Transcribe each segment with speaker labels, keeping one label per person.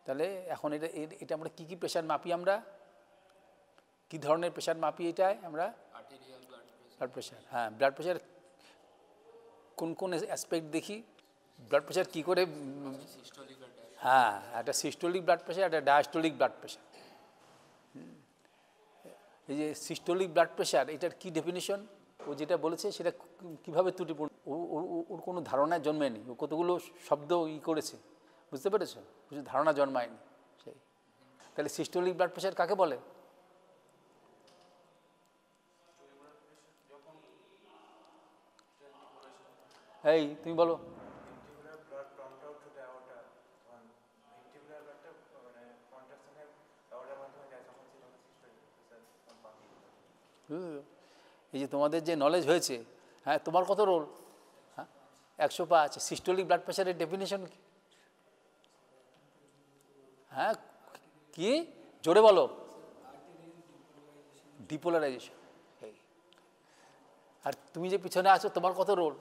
Speaker 1: তাহলে এখন এটা আমরা কী প্রেশার মাপি, আমরা কী ধরনের প্রেশার মাপি এটাই আমরা? Blood pressure. হ্যাঁ, ব্লাড প্রেশার কোন কোন অ্যাসপেক্ট দেখি? ব্লাড প্রেশার কী করে? হ্যাঁ, একটা সিস্টোলিক ব্লাড প্রেশার, একটা ডায়াস্টোলিক ব্লাড প্রেশার। এই যে সিস্টোলিক ব্লাড প্রেশার, এটার কি ডেফিনিশন? ও যেটা বলেছে সেটা কীভাবে ত্রুটিপূর্ণ? ওর কোনো ধারণা জন্মেনি, ও কতগুলো শব্দ করেছে, বুঝতে পেরেছো? ধারণা জন্মায়নি সেই। তাহলে সিস্টোলিক ব্লাড প্রেশার কাকে বলে? এই তুমি বলো। এই যে তোমাদের যে নলেজ হয়েছে, হ্যাঁ, তোমার কত রোল? হ্যাঁ, 105। সিস্টোলিক ব্লাড প্রেশারের ডেফিনেশন কি? হ্যাঁ, কি জোরে বলো? ডিপোলারাইজেশন। আর তুমি যে পিছনে আছো, তোমার কত রোল?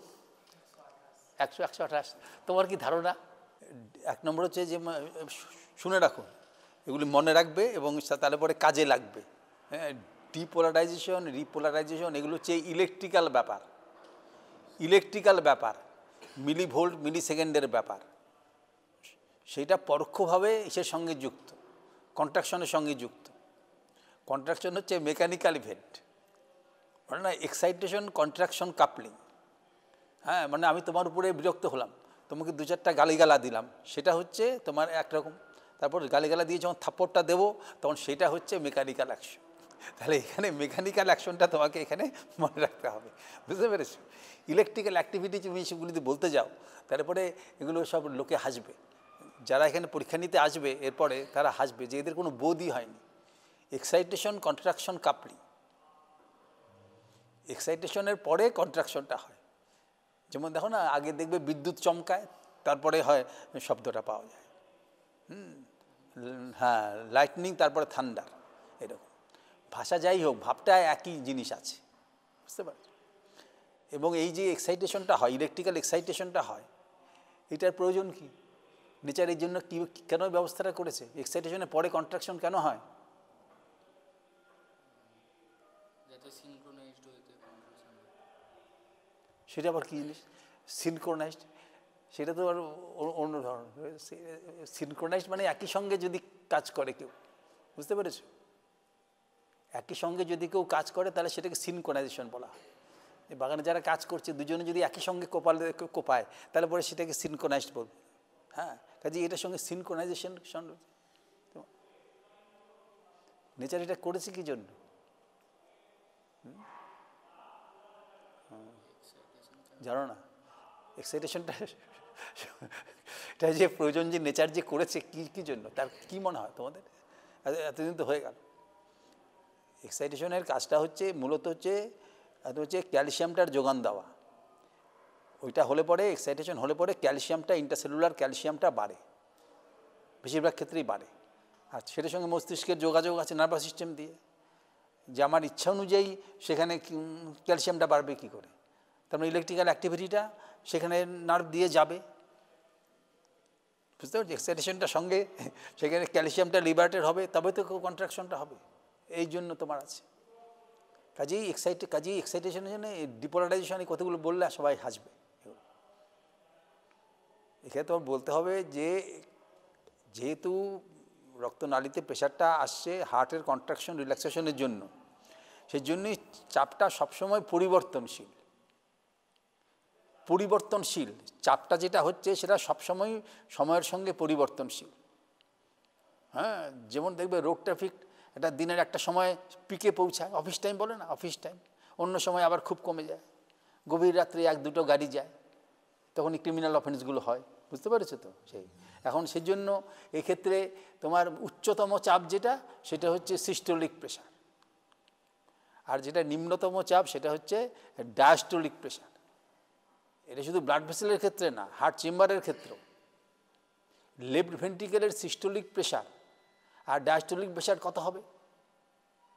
Speaker 1: 128। তোমার কি ধারণা? 1 নম্বর হচ্ছে যে শুনে রাখো, এগুলি মনে রাখবে এবং তাহলে পরে কাজে লাগবে। হ্যাঁ, ডিপোলারাইজেশন, রিপোলারাইজেশন এগুলো হচ্ছে ইলেকট্রিক্যাল ব্যাপার, মিলি ভোল্ট মিলি সেকেন্ডের ব্যাপার। সেটা পরোক্ষভাবে এসের সঙ্গে যুক্ত, কন্ট্রাকশনের সঙ্গে যুক্ত। কন্ট্রাকশন হচ্ছে মেকানিক্যাল ইভেন্ট, মানে না এক্সাইটেশন কন্ট্রাকশন কাপলিং। হ্যাঁ, মানে আমি তোমার উপরে বিরক্ত হলাম, তোমাকে 2-4টা গালিগালা দিলাম, সেটা হচ্ছে তোমার একরকম। তারপর গালিগালা দিয়ে যখন থাপ্পড়টা দেবো, তখন সেটা হচ্ছে মেকানিক্যাল অ্যাকশন। তাহলে এখানে মেকানিক্যাল অ্যাকশনটা তোমাকে এখানে মনে রাখতে হবে, বুঝতে পেরেছো? ইলেকট্রিক্যাল অ্যাক্টিভিটি তুমি সেগুলি যদি বলতে যাও, তারপরে এগুলো সব লোকে হাসবে। যারা এখানে পরীক্ষা নিতে আসবে এরপরে, তারা হাসবে যে এদের কোনো বোধই হয়নি। এক্সাইটেশন কন্ট্রাকশন কাপলিং, এক্সাইটেশনের পরে কন্ট্রাকশনটা হয়। যেমন দেখো না, আগে দেখবে বিদ্যুৎ চমকায়, তারপরে হয় শব্দটা পাওয়া যায়। হ্যাঁ, লাইটনিং, তারপরে থান্ডার, এরকম। ভাষা যাই হোক, ভাবটা একই জিনিস আছে, বুঝতে পারছো? এবং এই যে এক্সাইটেশনটা হয়, ইলেকট্রিক্যাল এক্সাইটেশনটা হয়, এটার প্রয়োজন কি? নেচার এর জন্য কী কেন ব্যবস্থাটা করেছে? এক্সাইটেশনের পরে কন্ট্রাকশন কেন হয়? সেটা আবার কী জিনিস সিনক্রোনাইজড? সেটা তো আর অন্য ধরনের। সিনক্রোনাইজড মানে একই সঙ্গে যদি কাজ করে কেউ, বুঝতে পেরেছো? একই সঙ্গে যদি কেউ কাজ করে, তাহলে সেটাকে সিনক্রোনাইজেশন বলা হয়। এই বাগানে যারা কাজ করছে, দুজনে যদি একই সঙ্গে কোপায়, তাহলে পরে সেটাকে সিনক্রোনাইজড বলবে। হ্যাঁ, কাজে এটার সঙ্গে সিনক্রোনাইজেশন। নেচার এটা করেছে কি জন্য? জানো না এক্সাইটেশনটা এটা যে প্রয়োজন, যে নেচার যে করেছে কী জন্য, তার কি মনে হয় তোমাদের? এতদিন তো হয়ে গেল। এক্সাইটেশনের কাজটা হচ্ছে মূলত হচ্ছে ক্যালসিয়ামটার যোগান দেওয়া। ওইটা হলে পরে, এক্সাইটেশন হলে পরে ক্যালসিয়ামটা, ইন্টারসেলুলার ক্যালসিয়ামটা বাড়ে, বেশিরভাগ ক্ষেত্রেই বাড়ে। আর সেটার সঙ্গে মস্তিষ্কের যোগাযোগ আছে নার্ভাস সিস্টেম দিয়ে, যে আমার ইচ্ছা অনুযায়ী সেখানে ক্যালসিয়ামটা বাড়বে কী করে? তার মানে ইলেকট্রিক্যাল অ্যাক্টিভিটিটা সেখানে নার্ভ দিয়ে যাবে, বুঝতে পারছি? এক্সাইটেশনটার সঙ্গে সেখানে ক্যালসিয়ামটা লিবারেটেড হবে, তবে তো কন্ট্রাকশনটা হবে। এই জন্য তোমার আছে। কাজেই এক্সাইটেশনের জন্য ডিপোলারাইজেশনে কতগুলো বললে সবাই হাসবে। এখানে তোমার বলতে হবে যে যেহেতু রক্তনালীতে প্রেশারটা আসছে হার্টের কন্ট্রাকশন রিল্যাক্সেশনের জন্য, সেই জন্যই চাপটা সবসময় পরিবর্তনশীল। চাপটা যেটা হচ্ছে সেটা সবসময় সময়ের সঙ্গে পরিবর্তনশীল। হ্যাঁ, যেমন দেখবে রোড ট্রাফিক একটা দিনের একটা সময় পিকে পৌঁছায়, অফিস টাইম বলে না, অফিস টাইম, অন্য সময় আবার খুব কমে যায়। গভীর রাত্রে 1-2টো গাড়ি যায়, তখনই ক্রিমিনাল অফেন্সগুলো হয়, বুঝতে পেরেছো তো? এখন সেই জন্য এক্ষেত্রে তোমার উচ্চতম চাপ যেটা, সেটা হচ্ছে সিস্টোলিক প্রেশার, আর যেটা নিম্নতম চাপ সেটা হচ্ছে ডায়াস্টোলিক প্রেশার। এটা শুধু ব্লাড ভেসেলের ক্ষেত্রে না, হার্ট চেম্বারের ক্ষেত্রেও। লেফট ভেন্ট্রিকেলের সিস্টোলিক প্রেশার আর ডায়াস্টোলিক প্রেশার কত হবে?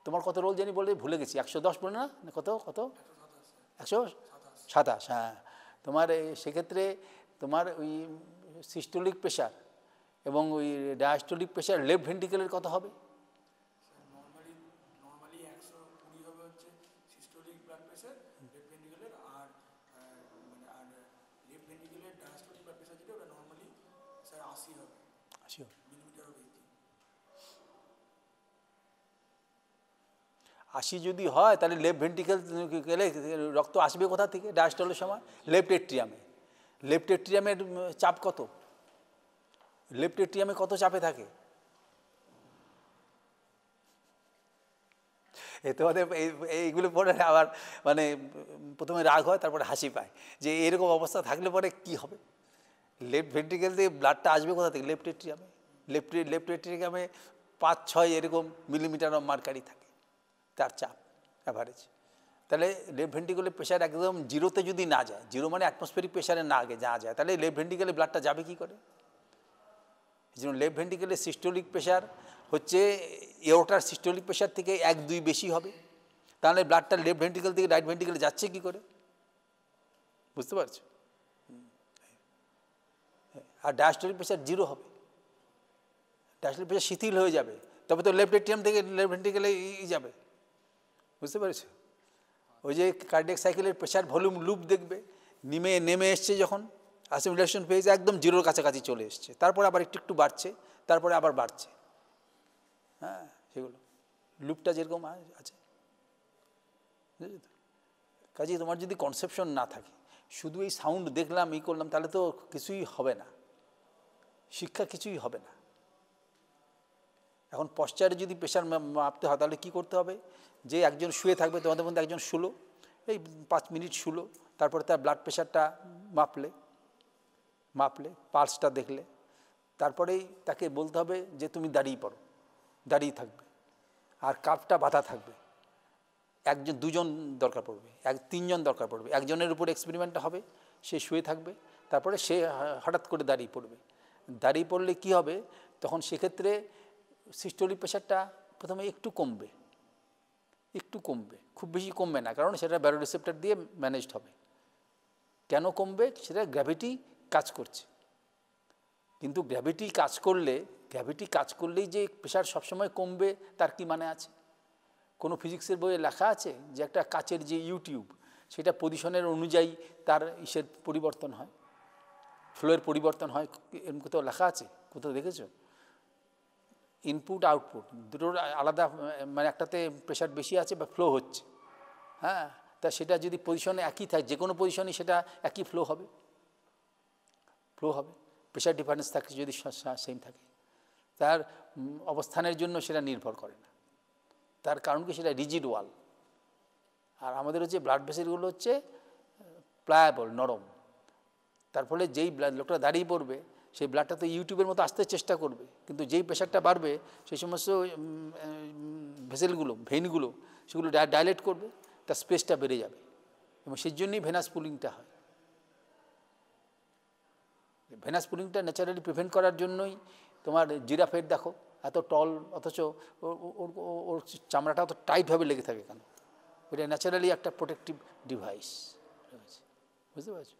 Speaker 1: তোমার কত রোল জানি বলে ভুলে গেছি, 110 বলে না, কত 127। হ্যাঁ, তোমার সেক্ষেত্রে তোমার ওই সিস্টোলিক প্রেশার, এবং ওই ডায়াস্টোলিক প্রেশার লেফট ভেন্ট্রিকেলের কত হবে?
Speaker 2: নর্মালি 120 হবে হচ্ছে সিস্টোলিক ব্লাড প্রেশার লেফট ভেন্ট্রিকেলের, আর লেফট ভেন্ট্রিকেলের ডায়াস্টোলিক ব্লাড প্রেশার যেটা ওটা নর্মালি স্যার 80 হবে,
Speaker 1: 80 হবে।
Speaker 2: মিলিমিটার অফ এইটি।
Speaker 1: 80 যদি হয় তাহলে লেফট ভেন্ট্রিকেল গেলে রক্ত আসবে কোথা থেকে ডায়াস্টলের সময়? লেফট এট্রিয়ামে। লেফট এট্রিয়ামের চাপ কত? লেফট এট্রিয়ামে কত চাপে থাকে? এতে আমাদের এইগুলো পরে আবার মানে প্রথমে রাগ হয়, তারপরে হাসি পায় যে এরকম অবস্থা থাকলে পরে কি হবে। লেফট ভেন্ট্রিকেল দিয়ে ব্লাডটা আসবে কোথা থেকে? লেফট এট্রিয়ামে। লেফট এট্রিয়ামে 5-6 এরকম মিলিমিটার অফ মার্কারি থাকে তার চাপ অ্যাভারেজ। তাহলে লেফট ভেন্ট্রিকেলের প্রেশার একদম জিরোতে যদি না যায়, জিরো মানে অ্যাটমসফেরিক প্রেশারে না আগে যা যায়, তাহলে লেফট ভেন্ট্রিকেলে ব্লাডটা যাবে কী করে? এই জন্য লেফট ভেন্ট্রিকেলের সিস্টোলিক প্রেশার হচ্ছে এওটার সিস্টোলিক প্রেশার থেকে 1-2 বেশি হবে। তাহলে ব্লাডটা লেফট ভেন্ট্রিকেল থেকে রাইট ভেন্ট্রিকেলে যাচ্ছে কী করে? বুঝতে পারছো? আর ডায়াস্টোলিক প্রেশার জিরো হবে, ডায়াস্টোলিক প্রেশার শিথিল হয়ে যাবে, তবে তো লেফট এট্রিয়াম থেকে লেফট ভেন্ট্রিকেলে যাবে। বুঝতে পেরেছো? ওই যে কার্ডিয়াক সাইকেলের প্রেশার ভলিউম লুপ দেখবে, নেমে এসছে যখন অ্যাসিমিলেশন ফেজ একদম জিরোর কাছাকাছি চলে এসছে, তারপরে আবার একটু একটু বাড়ছে, তারপরে আবার বাড়ছে। হ্যাঁ, সেগুলো লুপটা যেরকম আছে, বুঝলি তো? কাজেই তোমার যদি কনসেপশন না থাকে, শুধু এই সাউন্ড দেখলাম এই করলাম, তাহলে তো কিছুই হবে না, শিক্ষা কিছুই হবে না। এখন পশ্চারে যদি প্রেশার মাপতে হয় তাহলে কী করতে হবে? যে একজন শুয়ে থাকবে, তোমাদের মধ্যে একজন শুলো, এই 5 মিনিট শুলো, তারপরে তার ব্লাড প্রেশারটা মাপলে পালসটা দেখলে, তারপরেই তাকে বলতে হবে যে তুমি দাঁড়িয়ে পড়ো, দাঁড়িয়ে থাকবে, আর কাপটা বাঁধা থাকবে। দুজন দরকার পড়বে, 3জন দরকার পড়বে। একজনের উপর এক্সপেরিমেন্টটা হবে, সে শুয়ে থাকবে, তারপরে সে হঠাৎ করে দাঁড়িয়ে পড়বে। দাঁড়িয়ে পড়লে কি হবে? তখন সেক্ষেত্রে সিস্টোলিক প্রেশারটা প্রথমে একটু কমবে, খুব বেশি কমবে না, কারণ সেটা ব্যারোরিসেপ্টর দিয়ে ম্যানেজড হবে। কেন কমবে? সেটা গ্র্যাভিটি কাজ করছে। কিন্তু গ্র্যাভিটি কাজ করলেই যে প্রেশার সবসময় কমবে তার কি মানে আছে? কোনো ফিজিক্সের বইয়ে লেখা আছে যে একটা কাচের যে ইউটিউব, সেটা পজিশনের অনুযায়ী তার ইসের পরিবর্তন হয়, ফ্লোয়ের পরিবর্তন হয়, এরকম কোথাও লেখা আছে? কোথাও দেখেছো? ইনপুট আউটপুট দুটোর আলাদা, মানে একটাতে প্রেশার বেশি আছে বা ফ্লো হচ্ছে, হ্যাঁ, তা সেটা যদি পজিশনে একই থাকে, যে কোনো পজিশনে সেটা একই ফ্লো হবে। প্রেশার ডিফারেন্স থাকে যদি সেম থাকে, তার অবস্থানের জন্য সেটা নির্ভর করে না। তার কারণ কি? সেটা রিজিড ওয়াল। আর আমাদের হচ্ছে ব্লাড ভেসেলগুলো হচ্ছে প্লায়াবল, নরম। তার ফলে যেই লোকটা দাঁড়িয়ে পড়বে, সেই ব্লাডটা তো ইউটিউবের মতো আসতে চেষ্টা করবে, কিন্তু যেই প্রেশারটা বাড়বে সেই সমস্ত ভেসেলগুলো, ভেইনগুলো, সেগুলো ডাইলেট করবে, তার স্পেসটা বেড়ে যাবে, এবং সেই জন্যই ভেনাস পুলিংটা হয়। ভেনাস পুলিংটা ন্যাচারালি প্রিভেন্ট করার জন্যই তোমার জিরাফের দেখো এত টল, অথচ ওর চামড়াটা অত টাইটভাবে লেগে থাকে কেন? ওটা ন্যাচারালি একটা প্রোটেক্টিভ ডিভাইস, বুঝতে পারছো?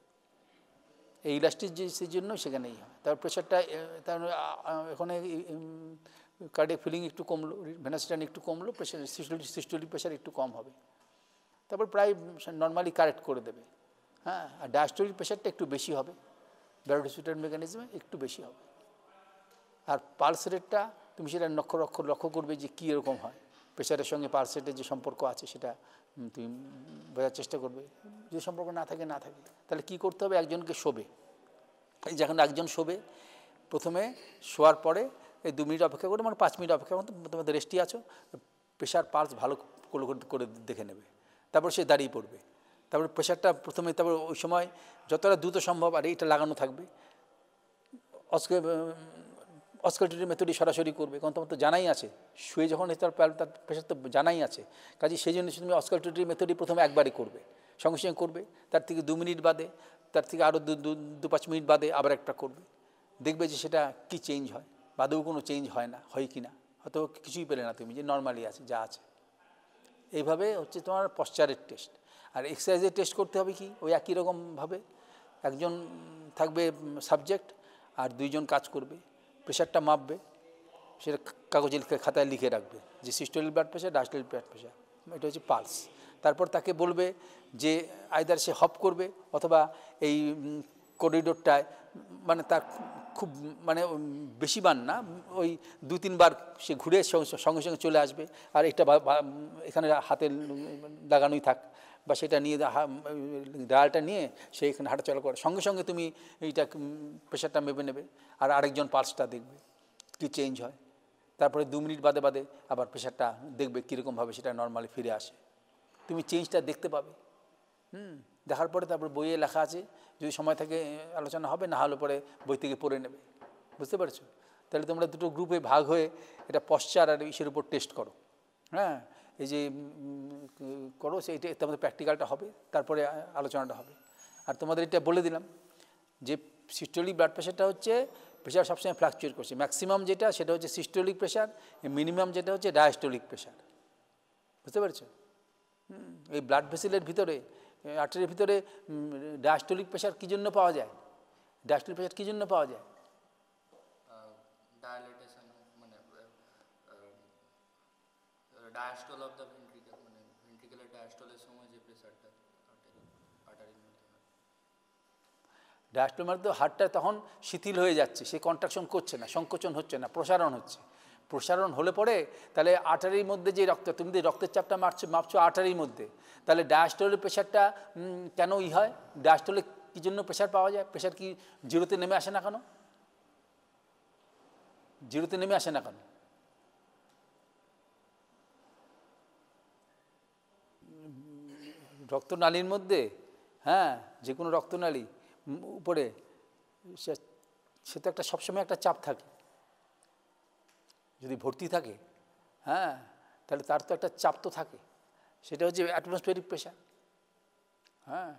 Speaker 1: এই ইলাস্টিসিটির জন্য সেখানেই হয়। তার প্রেশারটা তার এখানে কার্ডিয়াক ফিলিং একটু কমলো, ভেনাসটান একটু কমলো, প্রেশার সিস্টোলিক প্রেশার একটু কম হবে, তারপর প্রায় নর্মালি কারেক্ট করে দেবে। হ্যাঁ, আর ডায়াস্টোলিক প্রেশারটা একটু বেশি হবে, ব্যারোডিসিপ্টর মেকানিজমে একটু বেশি হবে। আর পালস রেটটা তুমি সেটা লক্ষ্য করবে যে কী এরকম হয়, প্রেশারের সঙ্গে পালস রেটের যে সম্পর্ক আছে সেটা তুমি বোঝার চেষ্টা করবে। যদি সম্পর্ক না থাকে তাহলে কী করতে হবে? একজনকে শোবে, যখন একজন শোবে, প্রথমে শোয়ার পরে এই 2 মিনিট অপেক্ষা করে, মানে 5 মিনিট অপেক্ষা করতে, তোমাদের রেস্টই আছো, প্রেশার পালস ভালো করে দেখে নেবে, তারপর সে দাঁড়িয়ে পড়বে, তারপর প্রেশারটা প্রথমে, তারপর ওই সময় যতটা দ্রুত সম্ভব, আর এইটা লাগানো থাকবে, অস্কালটেটরি মেথডই সরাসরি করবে, কারণ তোমার তো জানাই আছে শুয়ে যখন তার প্রেশার তো জানাই আছে, কাজে সেই জন্য তুমি অস্কালটেটরি মেথডই প্রথমে একবারই করবে, সঙ্গে সঙ্গে করবে, তার থেকে 2 মিনিট বাদে, তার থেকে আরও 2-5 মিনিট বাদে আবার একটা করবে, দেখবে যে সেটা কি চেঞ্জ হয়, বাদেও কোনো চেঞ্জ হয় না, হয় কি না, হয়তো কিছুই পেলে না তুমি, যে নর্মালি আছে যা আছে। এইভাবে হচ্ছে তোমার পশ্চারের টেস্ট। আর এক্সারসাইজের টেস্ট করতে হবে কি? ওই একই রকমভাবে একজন থাকবে সাবজেক্ট, আর 2জন কাজ করবে, প্রেশারটা মাপবে, সেটা কাগজে লিখে খাতায় লিখে রাখবে যে systolic blood pressure, diastolic blood pressure, এটা হচ্ছে পালস। তারপর তাকে বলবে যে আইদার সে হপ করবে অথবা এই করিডোরটায়, মানে তার খুব মানে বেশি বার না, ওই 2-3 বার সে ঘুরে সঙ্গে সঙ্গে চলে আসবে, আর এটা এখানে হাতে লাগানোই থাক, বা সেটা নিয়ে ডায়ালটা নিয়ে সে এখানে হাঁটাচলা করে, সঙ্গে সঙ্গে তুমি এইটা প্রেশারটা মেপে নেবে, আর আরেকজন পালসটা দেখবে কি চেঞ্জ হয়। তারপরে 2 মিনিট বাদে বাদে আবার প্রেশারটা দেখবে কীরকমভাবে সেটা নর্মালি ফিরে আসে, তুমি চেঞ্জটা দেখতে পাবে। দেখার পরে তারপর বইয়ে লেখা আছে, যদি সময় থাকে আলোচনা হবে, না হলে পরে বই থেকে পড়ে নেবে, বুঝতে পারছো? তাহলে তোমরা দুটো গ্রুপে ভাগ হয়ে এটা পশ্চার আর ইসের উপর টেস্ট করো। হ্যাঁ, এই যে করো সেইটা, তোমাদের প্র্যাকটিক্যালটা হবে, তারপরে আলোচনাটা হবে। আর তোমাদের এটা বলে দিলাম যে সিস্টোলিক ব্লাড প্রেশারটা হচ্ছে, প্রেশার সবসময় ফ্লাকচুয়েট করছে, ম্যাক্সিমাম যেটা সেটা হচ্ছে সিস্টোলিক প্রেশার, মিনিমাম যেটা হচ্ছে ডায়াস্টোলিক প্রেশার, বুঝতে পারছো? এই ব্লাড ভেসেলের ভিতরে, আর্টারির ভিতরে ডায়াস্টোলিক প্রেশার কী জন্য পাওয়া যায়? ডায়াস্টোলিক প্রেশার কী জন্য পাওয়া যায়?
Speaker 3: ডায়ালিটেশন, মানে ডায়াস্টল অফ দ্য ভেন্ট্রিকল, মানে ভেন্ট্রিকুলার ডায়াস্টলের সময় যে প্রেশারটা আর্টারির মধ্যে হয়।
Speaker 1: ডায়াস্টল মানে তো হার্টটা তখন শিথিল হয়ে যাচ্ছে, সে কন্ট্রাকশন করছে না, সংকোচন হচ্ছে না, প্রসারণ হচ্ছে। প্রসারণ হলে পরে তাহলে আর্টারির মধ্যে যে রক্ত, তুমি যে রক্তের চাপটা মাপছো আর্টারির মধ্যে, তাহলে ডায়াস্টোলিক প্রেশারটা কেন হয়? ডায়াস্টোলে কী জন্য প্রেশার পাওয়া যায়? প্রেশার কি জিরোতে নেমে আসে না কেন? জিরোতে নেমে আসে না কেন? রক্তনালীর মধ্যে, হ্যাঁ, যে কোনো রক্তনালী উপরে সে তো একটা সবসময় একটা চাপ থাকে, যদি ভর্তি থাকে, হ্যাঁ, তাহলে তার তো একটা চাপ তো থাকে, সেটা হচ্ছে অ্যাটমসফিয়ারিক প্রেশার। হ্যাঁ,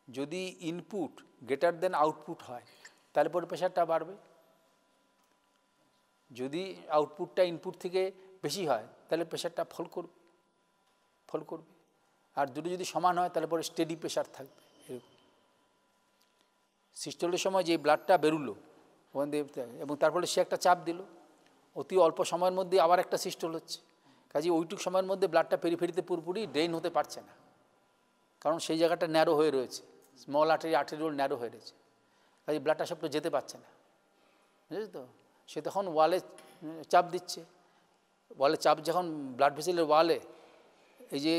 Speaker 1: যদি ইনপুট গ্রেটার দেন আউটপুট হয় তাহলে পরে প্রেশারটা বাড়বে, যদি আউটপুটটা ইনপুট থেকে বেশি হয় তাহলে প্রেশারটা ফল করবে, আর দুটো যদি সমান হয় তাহলে পরে স্টেডি প্রেশার থাকবে। এরকম সিস্টোলের সময় যে ব্লাডটা বেরুলো ওখান দিয়ে, এবং তারপরে সে একটা চাপ দিল, অতি অল্প সময়ের মধ্যে আবার একটা সিস্টোল হচ্ছে, কাজে ওইটুক সময়ের মধ্যে ব্লাডটা পেরিফেরিতে পুরোপুরি ড্রেন হতে পারছে না, কারণ সেই জায়গাটা ন্যারো হয়ে রয়েছে, স্মল আর্টেরিওল ন্যারো হয়ে রয়েছে, কাজে ব্লাডটা সব তো যেতে পারছে না, বুঝলি তো? সে তখন ওয়ালে চাপ দিচ্ছে, ওয়ালে চাপ যখন ব্লাড ভেসেলের ওয়ালে, এই যে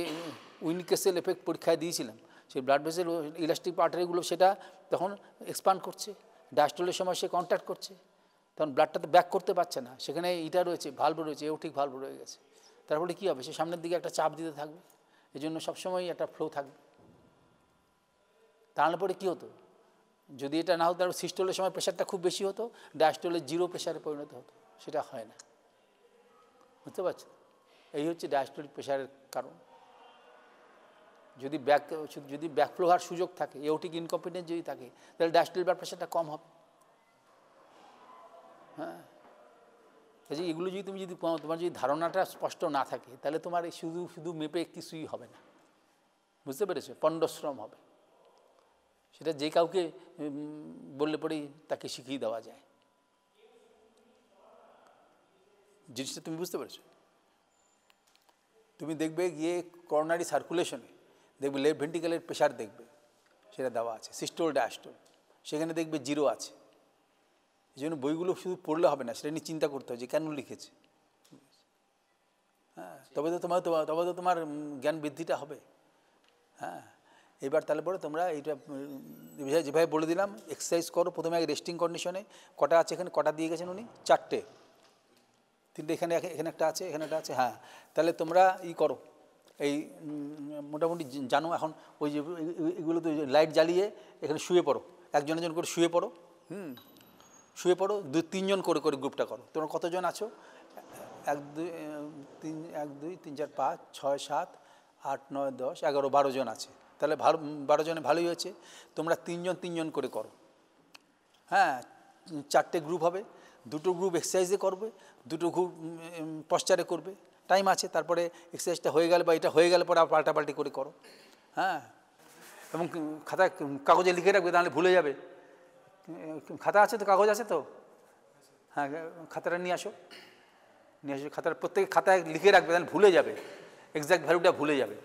Speaker 1: উইনকেসেল এফেক্ট পরীক্ষায় দিয়েছিলাম, সেই ব্লাড ভেসেল ইলাস্টিক আর্টারিগুলো সেটা তখন এক্সপান্ড করছে, ডায়াস্টোলের সময় সে কন্ট্যাক্ট করছে, তখন ব্লাডটা তো ব্যাক করতে পারছে না, সেখানে ইটা রয়েছে, ভালভ রয়েছে, এওটিক ভালভ রয়ে গেছে, তারপরে কী হবে? সে সামনের দিকে একটা চাপ দিতে থাকবে, এই জন্য সবসময় একটা ফ্লো থাকবে। তাহলে পরে কী হতো? যদি এটা না হতো, তারপর সিস্টোলের সময় প্রেশারটা খুব বেশি হতো, ডায়াস্টোলের জিরো প্রেশারে পরিণত হতো, সেটা হয় না, বুঝতে পারছো? এই হচ্ছে ডায়াস্টোলিক প্রেশারের কারণ। যদি ব্যাকফ্লো হওয়ার সুযোগ থাকে, এওটিক ইনকম্পিটেন্স যদি থাকে, তাহলে ডায়াস্টোলিক ব্লাড প্রেশারটা কম হবে। হ্যাঁ, কাজে এগুলো যদি তোমার যদি ধারণাটা স্পষ্ট না থাকে, তাহলে তোমার শুধু মেপে কিছুই হবে না, বুঝতে পেরেছো? পণ্ডশ্রম হবে, সেটা যে কাউকে বললে পরেই তাকে শিখিয়ে দেওয়া যায়, জিনিসটা তুমি বুঝতে পেরেছো? তুমি দেখবে গিয়ে করোনারি সার্কুলেশনে দেখবে লেফট ভেন্ট্রিকেলের প্রেশার দেখবে, সেটা দেওয়া আছে, সিস্টোল ডায়াস্টোল, সেখানে দেখবে জিরো আছে। এই জন্য বইগুলো শুধু পড়লে হবে না, সেটা নিয়ে চিন্তা করতে হবে যে কেন লিখেছে। হ্যাঁ, তবে তো তোমার জ্ঞান বৃদ্ধিটা হবে। হ্যাঁ, এবার তাহলে পরে তোমরা এইটা যেভাবে বলে দিলাম এক্সারসাইজ করো। প্রথমে আগে রেস্টিং কন্ডিশনে, কটা আছে এখানে, কটা দিয়ে গেছেন উনি? 4টে, 3টে এখানে একটা আছে, এখানে একটা আছে। হ্যাঁ, তাহলে তোমরা করো, এই মোটামুটি জানো এখন, ওই যে এগুলো তো লাইট জ্বালিয়ে এখানে শুয়ে পড়ো, একজন করে শুয়ে পড়ো, শুয়ে পড়ো, 2-3 জন করে গ্রুপটা করো। তোমরা কতজন আছো? 1 2 3 4 5 6 7 8 9 10 11 12 জন আছে, তাহলে 12 জনে ভালোই হয়েছে। তোমরা 3 জন করে করো। হ্যাঁ, 4টে গ্রুপ হবে, 2টো গ্রুপ এক্সারসাইজে করবে, 2টো গ্রুপ পশ্চারে করবে, টাইম আছে। তারপরে এক্সারসাইজটা হয়ে গেলে বা এটা হয়ে গেলে পরে পাল্টাপাল্টি করে করো। হ্যাঁ, এবং খাতা কাগজে লিখে রাখবে, তাহলে ভুলে যাবে। খাতা আছে তো, কাগজ আছে তো? হ্যাঁ, খাতাটা নিয়ে আসো, নিয়ে আসো। খাতার প্রত্যেক খাতায় লিখে রাখবে, তাহলে ভুলে যাবে, এক্স্যাক্ট ভ্যালুটা ভুলে যাবে।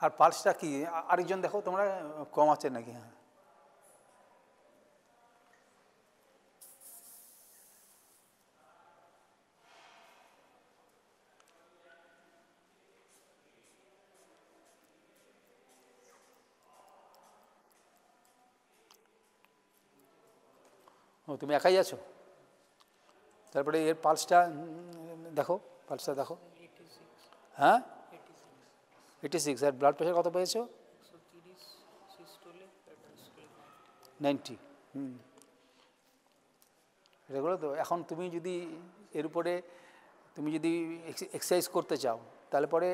Speaker 1: আর পালসটা কি আরেকজন দেখো তোমরা, কম আছে নাকি? হ্যাঁ, ও তুমি একাই আছো? তারপরে এর পালসটা দেখো, পালসটা দেখো। হ্যাঁ, 86। আর ব্লাড প্রেশার কত পেয়েছো? 90। এগুলো তো এখন তুমি যদি এর উপরে তুমি যদি এক্সারসাইজ করতে চাও, তাহলে পরে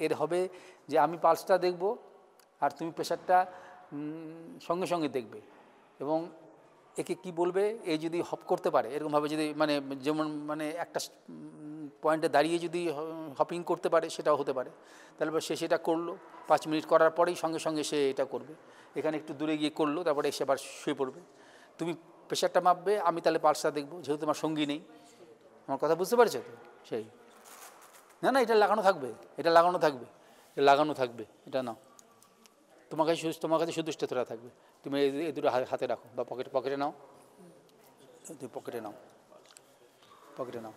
Speaker 1: এর হবে যে আমি পালসটা দেখব আর তুমি প্রেশারটা সঙ্গে সঙ্গে দেখবে, এবং একে কি বলবে, এই যদি হপ করতে পারে এরকমভাবে, যদি মানে যেমন মানে একটা পয়েন্টে দাঁড়িয়ে যদি হপিং করতে পারে, সেটাও হতে পারে। তাহলে সে সেটা করলো, 5 মিনিট করার পরেই সঙ্গে সঙ্গে সে এটা করবে। এখানে একটু দূরে গিয়ে করলো, তারপরে এসে আবার শুয়ে পড়বে। তুমি প্রেশারটা মাপবে, আমি তাহলে পালসটা দেখবো, যেহেতু তোমার সঙ্গী নেই। আমার কথা বুঝতে পারছো তো? সেই না, না, এটা লাগানো থাকবে, এটা লাগানো থাকবে, এটা লাগানো থাকবে, এটা নাও। তোমার কাছে শুধু স্টেথোটা থাকবে, তুমি এই দুটো হাতে রাখো, বা পকেটে নাও, তুমি পকেটে নাও, পকেটে নাও।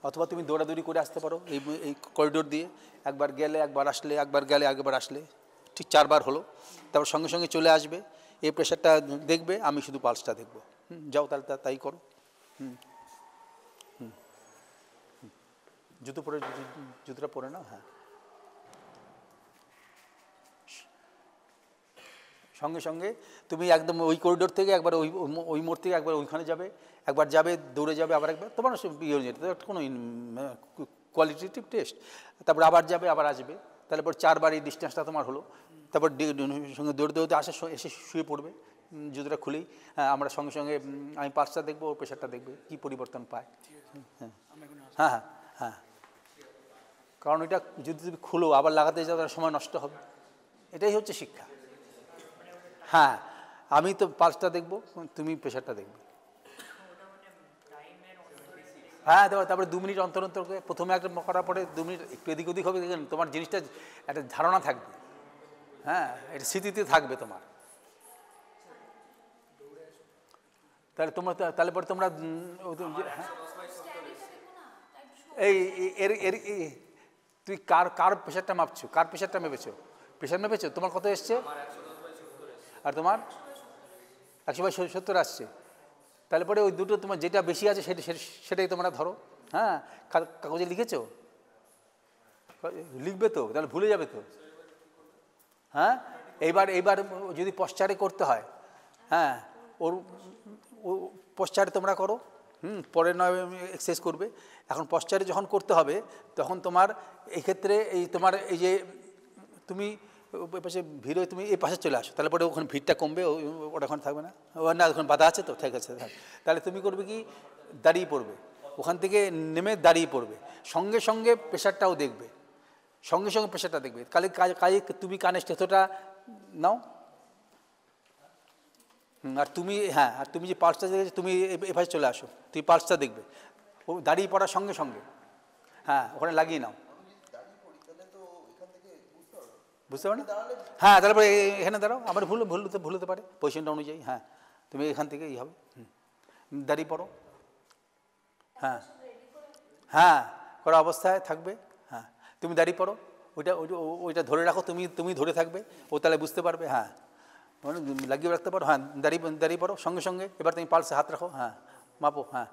Speaker 1: অথবা তুমি দৌড়াদৌড়ি করে আসতে পারো এই করিডোর দিয়ে, একবার গেলে একবার আসলে, একবার গেলে একবার আসলে, ঠিক 4 বার হলো। তারপর সঙ্গে সঙ্গে চলে আসবে, এই প্রেশারটা দেখবে, আমি শুধু পালসটা দেখবো। যাও তাহলে তাই করো। জুতোটা পরে নাও। হ্যাঁ, সঙ্গে সঙ্গে তুমি একদম ওই করিডোর থেকে একবার ওই মোড় থেকে একবার ওইখানে যাবে, একবার যাবে, দৌড়ে যাবে, আবার একবার, তোমার ইয়ে হয়ে যেতে কোনো কোয়ালিটেটিভ টেস্ট। তারপর আবার যাবে, আবার আসবে, তাহলে পর 4 বার এই ডিস্টেন্সটা তোমার হলো। তারপর সঙ্গে দৌড়তে দৌড়তে এসে শুয়ে পড়বে জুতোটা খুলেই। হ্যাঁ, আমরা সঙ্গে সঙ্গে আমি পালসটা দেখবো, ওর প্রেশারটা দেখবে, কী পরিবর্তন পায়। হ্যাঁ হ্যাঁ হ্যাঁ হ্যাঁ, কারণ এটা যদি তুমি খুলো আবার লাগাতে যাও, তার সময় নষ্ট হবে। এটাই হচ্ছে শিক্ষা। হ্যাঁ, আমি তো পালসটা দেখবো, তুমি প্রেশারটা দেখবে। হ্যাঁ, তারপরে 2 মিনিট অন্তর অন্তর করে, প্রথমে একটা করার পরে 2 মিনিট একটু এদিক ওদিক হবে, দেখেন তোমার জিনিসটা একটা ধারণা থাকবে। হ্যাঁ, এটা স্মৃতিতে থাকবে তোমার। তাহলে পরে তোমরা এই তুই কার প্রেশারটা মাপছো, কার প্রেশারটা মেপেছো? প্রেশার মেপেছো, তোমার কত এসছে? আর তোমার 170 আসছে। তাহলে পরে ওই দুটো তোমার যেটা বেশি আছে সেটাই তোমরা ধরো। হ্যাঁ, কাগজে লিখেছো? লিখবে তো, তাহলে ভুলে যাবে তো। হ্যাঁ, এইবার যদি পশ্চারে করতে হয়, হ্যাঁ, ওর পশ্চারে তোমরা করো। পরে নয় এক্সারসাইজ করবে। এখন পশ্চারে যখন করতে হবে, তখন তোমার এই ক্ষেত্রে তোমার এই যে তুমি ওই পাশে ভিড় হয়ে তুমি এই পাশে চলে আসো, তাহলে পরে ওখানে ভিড়টা কমবে, ওটা ওখানে থাকবে না। না, ওখানে বাধা আছে তো, ঠিক আছে। তাহলে তুমি করবে কি, দাঁড়িয়ে পড়বে, ওখান থেকে নেমে দাঁড়িয়ে পড়বে, সঙ্গে সঙ্গে প্রেশারটাও দেখবে, সঙ্গে সঙ্গে প্রেশারটা দেখবে। কাজে তুমি কানে স্টেথোটা নাও। আর তুমি, হ্যাঁ, আর তুমি যে পালসটা দেখেছো, তুমি এভাবে চলে আসো, তুমি পালসটা দেখবে, ও দাঁড়িয়ে পড়ার সঙ্গে সঙ্গে। হ্যাঁ, ওখানে লাগিয়ে নাও, বুঝতে পারো না? হ্যাঁ, তারপরে এখানে দাঁড়াও, আবার ভুলতে পারে পজিশনটা অনুযায়ী। হ্যাঁ, তুমি এখান থেকে হবে, দাঁড়িয়ে পড়ো। হ্যাঁ হ্যাঁ, করা অবস্থায় থাকবে। হ্যাঁ, তুমি দাঁড়িয়ে পড়ো, ওইটা ধরে রাখো, তুমি ধরে থাকবে, ও তাহলে বুঝতে পারবে। হ্যাঁ, লাগিয়ে রাখতে পারো। হ্যাঁ, দাঁড়িয়ে পড়ো, সঙ্গে সঙ্গে এবার তুমি পালসে হাত রাখো। হ্যাঁ, মাপো। হ্যাঁ,